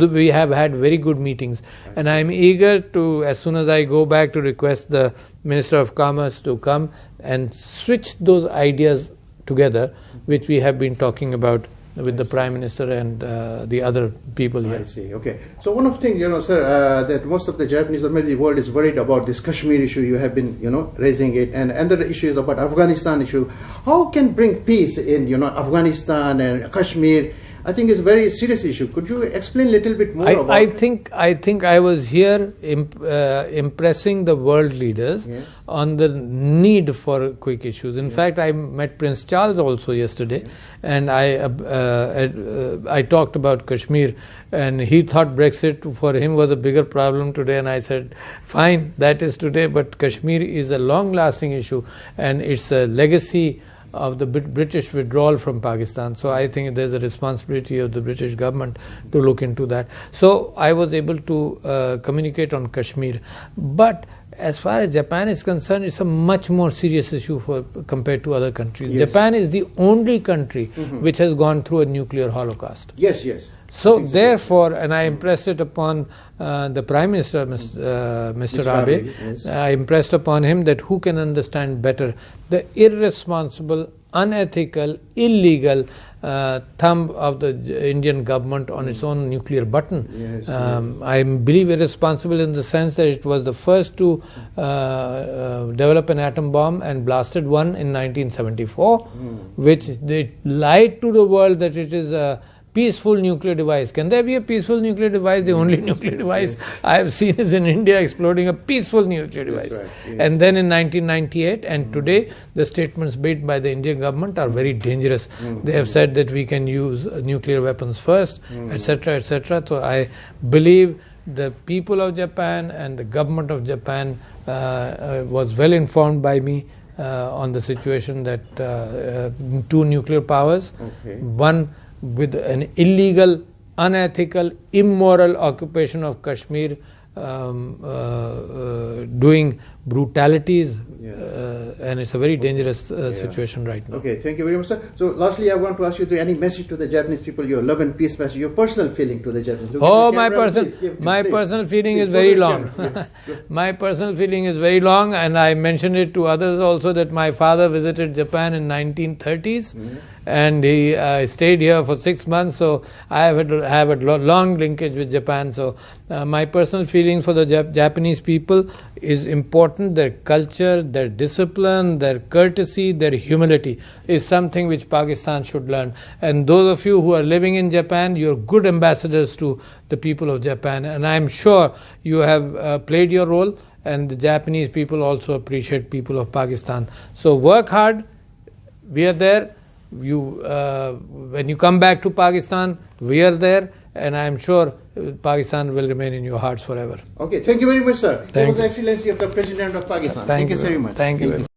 We have had very good meetings, and I am eager to, as soon as I go back, to request the Minister of Commerce to come and switch those ideas together, which we have been talking about with the Prime Minister and the other people here. I see. Okay. So one of the things, sir, that most of the Japanese or maybe the world is worried about this Kashmir issue. You have been, raising it, and another issue is about Afghanistan issue. How can bring peace in, Afghanistan and Kashmir? I think it's a very serious issue. Could you explain a little bit more about it? I think I was here impressing the world leaders on the need for quick issues. In fact, I met Prince Charles also yesterday, and I talked about Kashmir, and he thought Brexit for him was a bigger problem today, and I said, fine, that is today, but Kashmir is a long-lasting issue, and it's a legacy of the British withdrawal from Pakistan. So I think there's a responsibility of the British government to look into that. So I was able to communicate on Kashmir. But as far as Japan is concerned, it's a much more serious issue compared to other countries. Yes. Japan is the only country which has gone through a nuclear holocaust. Yes, yes. So therefore, and I impressed it upon the Prime Minister, Mr. Abe, yes. I impressed upon him that who can understand better the irresponsible, unethical, illegal thumb of the Indian government on its own nuclear button. Yes, I believe irresponsible in the sense that it was the first to develop an atom bomb and blasted one in 1974, which they lied to the world that it is a peaceful nuclear device. Can there be a peaceful nuclear device? The only nuclear device I have seen is in India exploding a peaceful nuclear device. Right, yes. And then in 1998 and today, the statements made by the Indian government are very dangerous. They have said that we can use nuclear weapons first, etc., etc. So I believe the people of Japan and the government of Japan was well informed by me on the situation that two nuclear powers, one with an illegal, unethical, immoral occupation of Kashmir, doing brutalities, and it's a very dangerous situation right now. Okay, thank you very much, sir. So lastly, I want to ask you any message to the Japanese people, your love and peace message, your personal feeling to the Japanese. My personal feeling is very long. My personal feeling is very long, and I mentioned it to others also that my father visited Japan in 1930s, and he stayed here for 6 months, so I have a long linkage with Japan. So my personal feelings for the Japanese people is important. Their culture, their discipline, their courtesy, their humility is something which Pakistan should learn. And those of you who are living in Japan, you're good ambassadors to the people of Japan, and I'm sure you have played your role, and the Japanese people also appreciate people of Pakistan. So work hard. We are there. When you come back to Pakistan, we are there, and I am sure Pakistan will remain in your hearts forever. Okay, thank you very much, sir. That was you. the Excellency of the President of Pakistan. Thank you so very much. Thank you.